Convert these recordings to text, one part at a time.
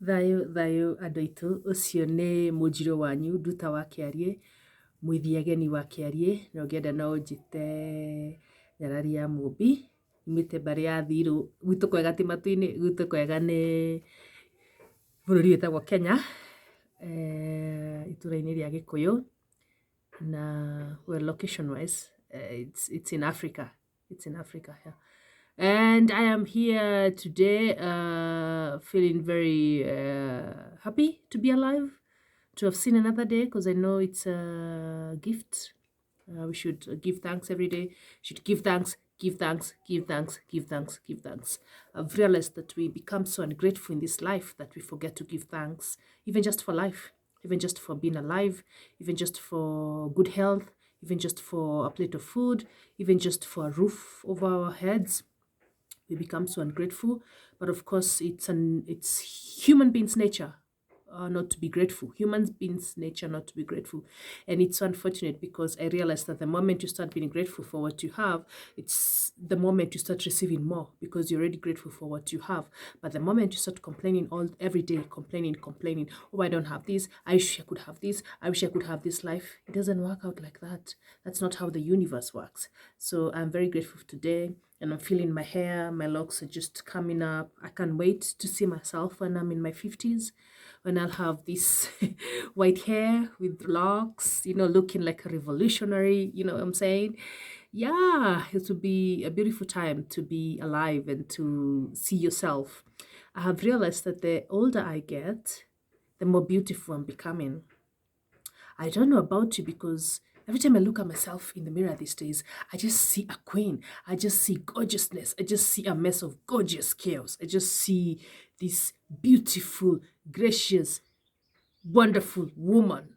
Thaayu andũ aitũ, ũcio nĩ Munjirū wanyu, nduta wa Kĩariĩ, mũithiageni wa Kĩariĩ, na ũngĩenda no ũnjĩte nyarari ya mũmbi, nyumĩte mbarĩ ya Thirũ, gwitũ kwega ti matu-inĩ, gwitũ kwega nĩ bũrũri wĩtagwo Kenya, itũra-inĩ rĩa Gĩkũyũ, na well, location wise, it's in Africa, yeah. And I am here today feeling very happy to be alive, to have seen another day, because I know it's a gift. We should give thanks every day. Should give thanks, give thanks, give thanks, give thanks, give thanks. I've realized that we become so ungrateful in this life that we forget to give thanks, even just for life, even just for being alive, even just for good health, even just for a plate of food, even just for a roof over our heads. We become so ungrateful, but of course it's human beings' nature not to be grateful. Human beings' nature not to be grateful, and it's so unfortunate because I realized that the moment you start being grateful for what you have, it's the moment you start receiving more because you're already grateful for what you have. But the moment you start complaining every day, complaining, oh, I don't have this, I wish I could have this, I wish I could have this life. It doesn't work out like that. That's not how the universe works. So I'm very grateful today. And I'm feeling my hair, my locks are just coming up. I can't wait to see myself when I'm in my 50s, when I'll have this white hair with locks, looking like a revolutionary, you know what I'm saying? Yeah, it will be a beautiful time to be alive and to see yourself. I have realized that the older I get, the more beautiful I'm becoming. I don't know about you because every time I look at myself in the mirror these days, I just see a queen. I just see gorgeousness. I just see a mess of gorgeous chaos. I just see this beautiful, gracious, wonderful woman.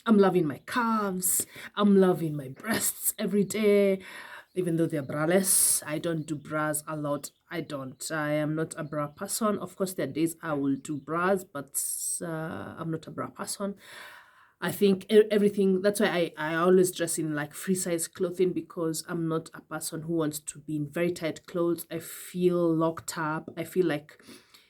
I'm loving my calves. I'm loving my breasts every day. Even though they're braless, I don't do bras a lot. I am not a bra person. Of course, there are days I will do bras, but I'm not a bra person. I think everything, that's why I always dress in like free size clothing, because I'm not a person who wants to be in very tight clothes. I feel locked up. I feel like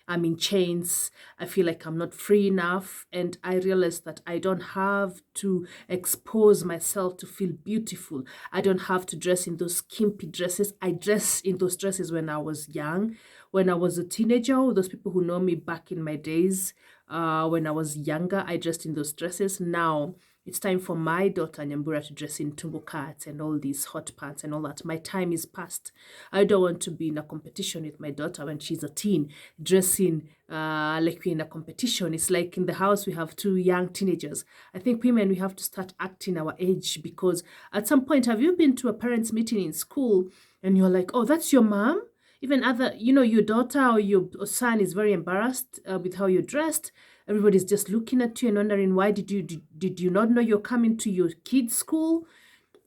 I'm in chains. I feel like I'm not free enough. And I realized that I don't have to expose myself to feel beautiful. I don't have to dress in those skimpy dresses. I dressed in those dresses when I was young, when I was a teenager. Those people who know me back in my days, when I was younger, I dressed in those dresses. Now it's time for my daughter Nyambura to dress in tumbo cuts and all these hot pants and all that. My time is past. I don't want to be in a competition with my daughter when she's a teen, dressing like we're in a competition. It's like in the house we have two young teenagers. I think women, we have to start acting our age, because at some point, have you been to a parents' meeting in school and you're like, oh, that's your mom? Even your daughter or your son is very embarrassed with how you're dressed. Everybody's just looking at you and wondering, why did you not know you're coming to your kids' school?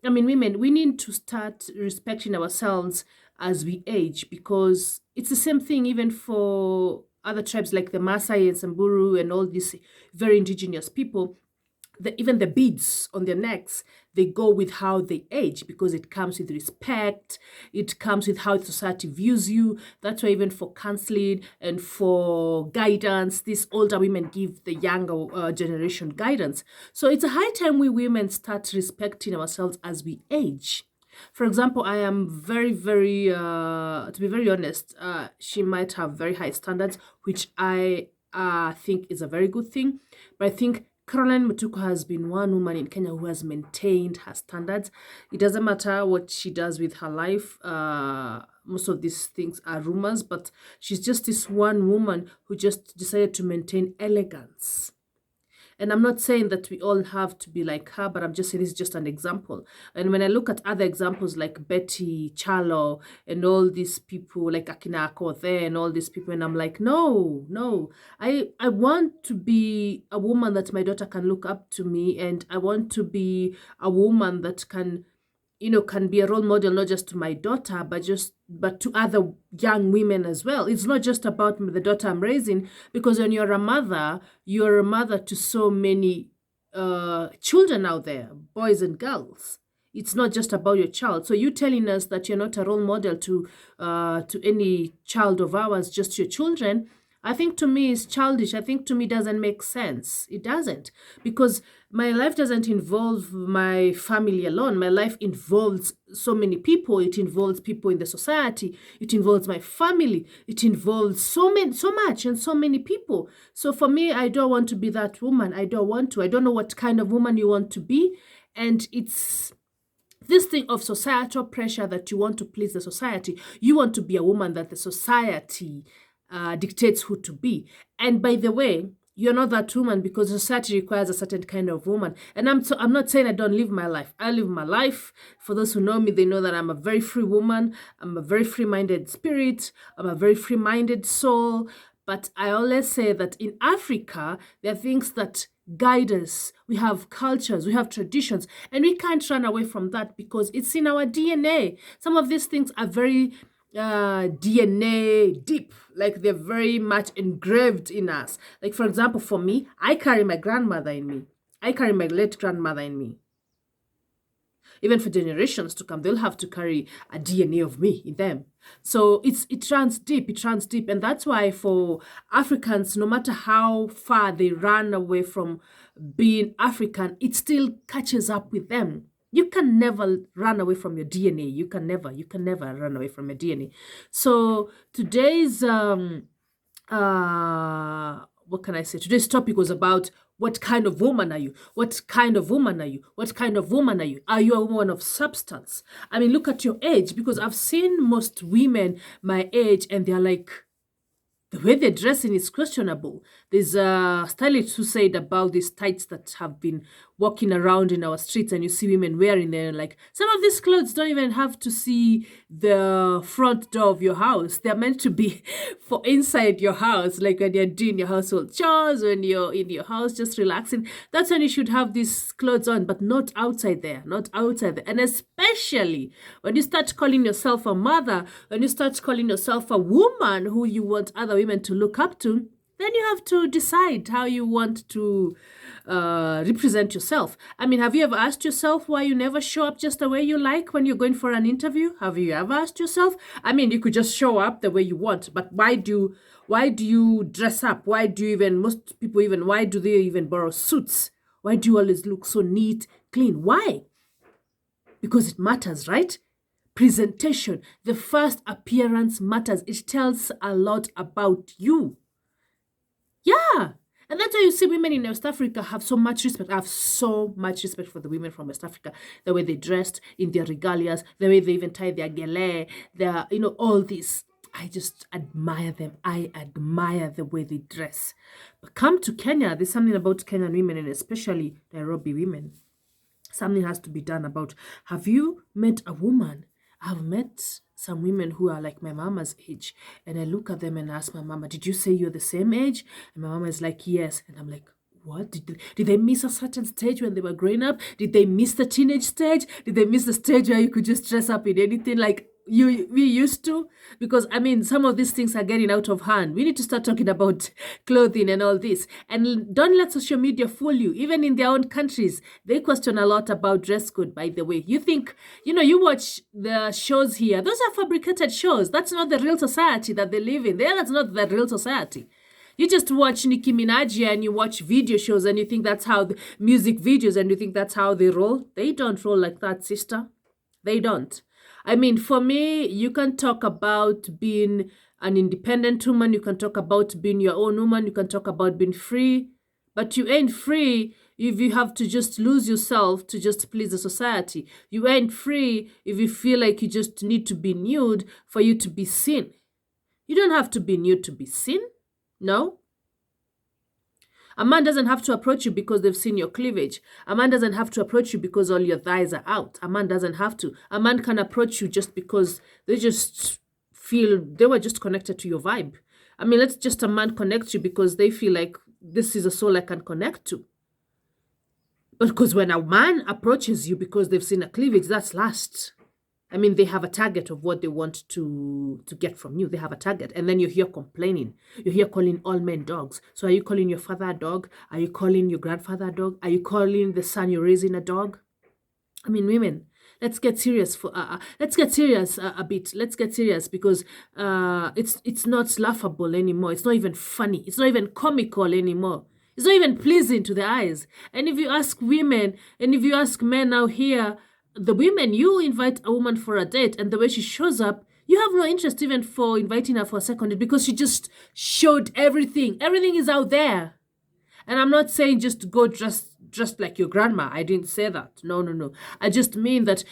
I mean, women, we need to start respecting ourselves as we age, because it's the same thing even for other tribes like the Maasai and Samburu and all these very indigenous people. Even the beads on their necks, they go with how they age, because it comes with respect. It comes with how society views you. That's why even for counseling and for guidance, these older women give the younger generation guidance. So it's a high time we women start respecting ourselves as we age. For example, I am very, very, to be very honest, she might have very high standards, which I think is a very good thing. But I think Caroline Mutuku has been one woman in Kenya who has maintained her standards. It doesn't matter what she does with her life. Most of these things are rumors, but she's just this one woman who just decided to maintain elegance. And I'm not saying that we all have to be like her, but I'm just saying this is just an example. And when I look at other examples like Betty, Chalo, and all these people like Akina Akothe and all these people, and I'm like, no. I want to be a woman that my daughter can look up to me, and I want to be a woman that can be a role model, not just to my daughter, but to other young women as well. It's not just about the daughter I'm raising, because when you're a mother to so many children out there, boys and girls. It's not just about your child. So you telling us that you're not a role model to any child of ours, just your children, I think to me it's childish. I think to me doesn't make sense. It doesn't. Because my life doesn't involve my family alone. My life involves so many people. It involves people in the society. It involves my family. It involves so much and so many people. So for me, I don't want to be that woman. I don't want to. I don't know what kind of woman you want to be. And it's this thing of societal pressure that you want to please the society. You want to be a woman that the society dictates who to be. And by the way, you're not that woman because society requires a certain kind of woman. And I'm not saying I don't live my life. I live my life. For those who know me, they know that I'm a very free woman. I'm a very free-minded spirit. I'm a very free-minded soul. But I always say that in Africa, there are things that guide us. We have cultures, we have traditions, and we can't run away from that because it's in our DNA. Some of these things are very DNA deep, like they're very much engraved in us. Like, for example, for me, I carry my grandmother in me. I carry my late grandmother in me. Even for generations to come, they'll have to carry a DNA of me in them. So it runs deep, and that's why for Africans, no matter how far they run away from being African, it still catches up with them. You can never run away from your DNA. You can never run away from your DNA. So today's what can I say? Today's topic was about what kind of woman are you? What kind of woman are you? What kind of woman are you? Are you a woman of substance? I mean, look at your age, because I've seen most women my age and they're like, the way they're dressing is questionable. There's a stylist who said about these tights that have been walking around in our streets, and you see women wearing them. Like, some of these clothes don't even have to see the front door of your house. They're meant to be for inside your house, like when you're doing your household chores, when you're in your house just relaxing. That's when you should have these clothes on, but not outside there, not outside there. And especially when you start calling yourself a mother, when you start calling yourself a woman who you want other women to look up to, then you have to decide how you want to represent yourself. I mean, have you ever asked yourself why you never show up just the way you like when you're going for an interview? Have you ever asked yourself? I mean, you could just show up the way you want, but why do you dress up? Why do they even borrow suits? Why do you always look so neat, clean? Why? Because it matters, right? Presentation, the first appearance matters. It tells a lot about you. Yeah. And that's why you see women in West Africa have so much respect. I have so much respect for the women from West Africa. The way they dressed in their regalias, the way they even tie their gele, all this. I just admire them. I admire the way they dress. But come to Kenya, there's something about Kenyan women, and especially Nairobi women. Something has to be done about. Have you met a woman? I've met some women who are like my mama's age, and I look at them and ask my mama, did you say you're the same age? And my mama is like, yes. And I'm like, what? Did they miss a certain stage when they were growing up? Did they miss the teenage stage? Did they miss the stage where you could just dress up in anything like we used to? Because I mean, some of these things are getting out of hand. We need to start talking about clothing and all this. And don't let social media fool you. Even in their own countries, they question a lot about dress code, by the way. You think, you watch the shows here. Those are fabricated shows. That's not the real society that they live in. That's not the real society. You just watch Nicki Minaj and you watch video shows and you think that's how the music videos, and you think that's how they roll. They don't roll like that, sister. They don't. I mean, for me, you can talk about being an independent woman. You can talk about being your own woman. You can talk about being free. But you ain't free if you have to just lose yourself to just please the society. You ain't free if you feel like you just need to be nude for you to be seen. You don't have to be nude to be seen. No. A man doesn't have to approach you because they've seen your cleavage. A man doesn't have to approach you because all your thighs are out. A man doesn't have to. A man can approach you just because they just feel they were just connected to your vibe. I mean, let's just a man connect you because they feel like this is a soul I can connect to. But because when a man approaches you because they've seen a cleavage, that's lust. I mean, they have a target of what they want to get from you. They have a target. And then you hear complaining. You hear calling all men dogs. So are you calling your father a dog? Are you calling your grandfather a dog? Are you calling the son you're raising a dog? I mean, women, Let's get serious for let's get serious a bit. Let's get serious because it's not laughable anymore. It's not even funny. It's not even comical anymore. It's not even pleasing to the eyes. And if you ask women and if you ask men out here, the women, you invite a woman for a date and the way she shows up, you have no interest even for inviting her for a second date because she just showed everything. Everything is out there. And I'm not saying just go dressed like your grandma. I didn't say that. No, no, no. I just mean that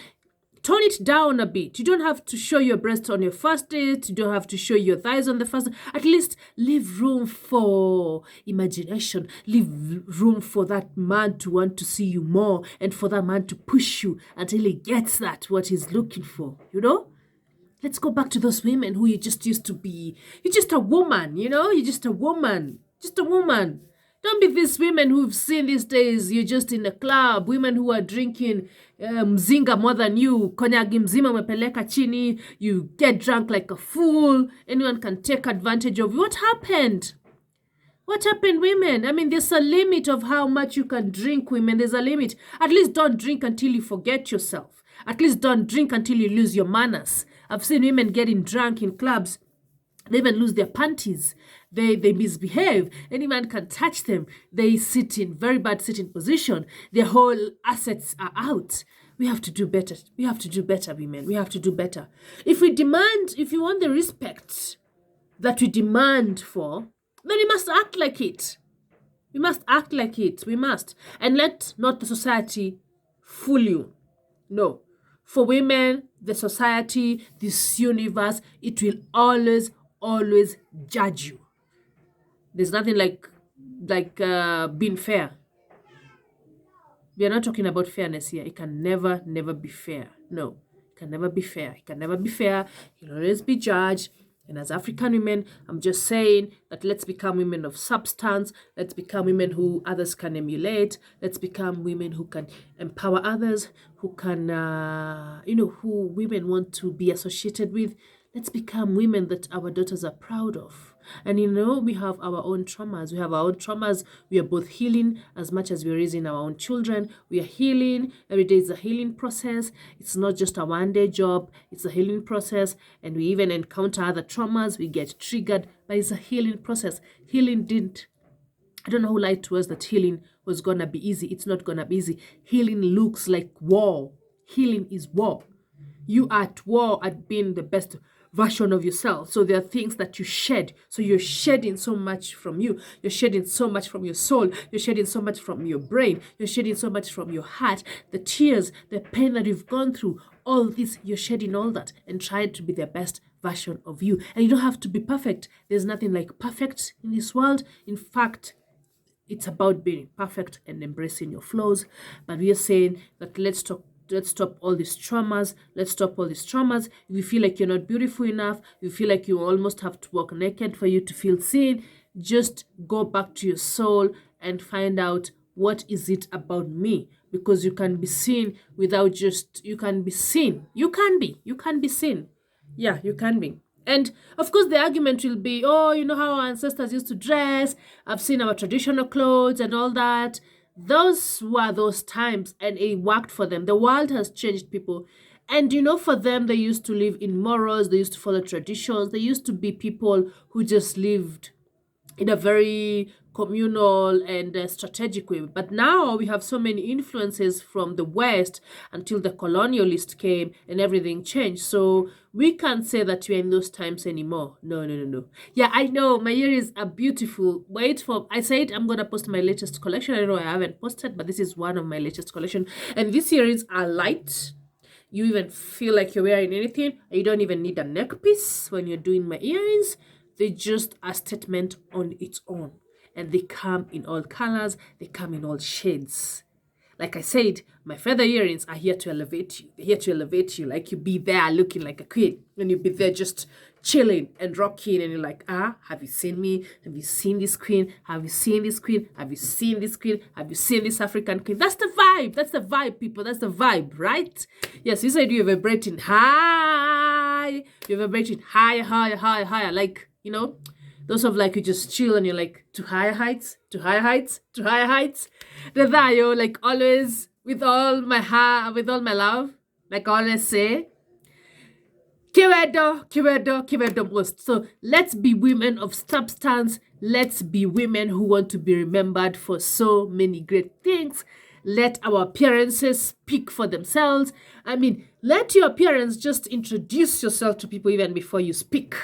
tone it down a bit. You don't have to show your breasts on your first date. You don't have to show your thighs on the first date. At least leave room for imagination. Leave room for that man to want to see you more and for that man to push you until he gets that, what he's looking for, you know? Let's go back to those women who you just used to be. You're just a woman, you know? You're just a woman. Just a woman. Don't be these women who've seen these days. You're just in a club. Women who are drinking mzinga more than you. Konyagi mzima umepeleka chini. You get drunk like a fool. Anyone can take advantage of you. What happened? What happened, women? I mean, there's a limit of how much you can drink, women. There's a limit. At least don't drink until you forget yourself. At least don't drink until you lose your manners. I've seen women getting drunk in clubs. They even lose their panties. They misbehave. Any man can touch them. They sit in very bad sitting position. Their whole assets are out. We have to do better. We have to do better, women. We have to do better. If we want the respect that we demand for, then we must act like it. We must act like it. We must. And let not the society fool you. No. For women, the society, this universe, it will always judge you. There's nothing like being fair. We are not talking about fairness here. It can never be fair. No, it can never be fair. It can never be fair. You'll always be judged. And as African women, I'm just saying that let's become women of substance. Let's become women who others can emulate. Let's become women who can empower others, who can, who women want to be associated with. Let's become women that our daughters are proud of. And we have our own traumas. We have our own traumas. We are both healing as much as we're raising our own children. We are healing. Every day is a healing process. It's not just a one-day job. It's a healing process. And we even encounter other traumas. We get triggered. But it's a healing process. I don't know who lied to us that healing was going to be easy. It's not going to be easy. Healing looks like war. Healing is war. You are at war at being the best version of yourself. So there are things that you shed. So you're shedding so much from you. You're shedding so much from your soul. You're shedding so much from your brain. You're shedding so much from your heart. The tears, the pain that you've gone through, all this, you're shedding all that and trying to be the best version of you. And you don't have to be perfect. There's nothing like perfect in this world. In fact, it's about being perfect and embracing your flaws. But we are saying that let's stop all these traumas. Let's stop all these traumas. If you feel like you're not beautiful enough, you feel like you almost have to walk naked for you to feel seen, just go back to your soul and find out, what is it about me? Because you can be seen without you can be seen. You can be seen. Yeah, you can be. And of course, the argument will be, oh, you know how our ancestors used to dress. I've seen our traditional clothes and all that. Those were those times and it worked for them. The world has changed, people. And for them, they used to live in morals. They used to follow traditions. They used to be people who just lived in a very communal and strategic way. But now we have so many influences from the West until the colonialist came and everything changed. So we can't say that we're in those times anymore. No. Yeah, I know my earrings are beautiful. I said I'm going to post my latest collection. I know I haven't posted, but this is one of my latest collection. And these earrings are light. You even feel like you're wearing anything. You don't even need a neck piece when you're doing my earrings. They're just a statement on its own. And they come in all colors. They come in all shades. Like I said, my feather earrings are here to elevate you. They're here to elevate you. Like you be there looking like a queen. And you be there just chilling and rocking. And you're like, have you seen me? Have you seen this queen? Have you seen this queen? Have you seen this queen? Have you seen this African queen? That's the vibe. That's the vibe, people. That's the vibe, right? Yes, you said you're vibrating high. You're vibrating higher. Like, those of like you just chill and you're like to higher heights. The thaayu, like always with all my heart, with all my love. Like I always say, kiwedo, kiwedo, kiwedo most. So let's be women of substance. Let's be women who want to be remembered for so many great things. Let our appearances speak for themselves. I mean, let your appearance just introduce yourself to people even before you speak.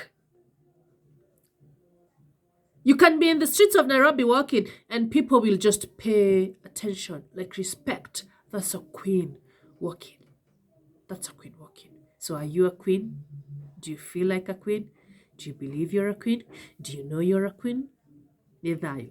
You can be in the streets of Nairobi walking and people will just pay attention, like respect. That's a queen walking. That's a queen walking. So are you a queen? Do you feel like a queen? Do you believe you're a queen? Do you know you're a queen? Ni thaayu.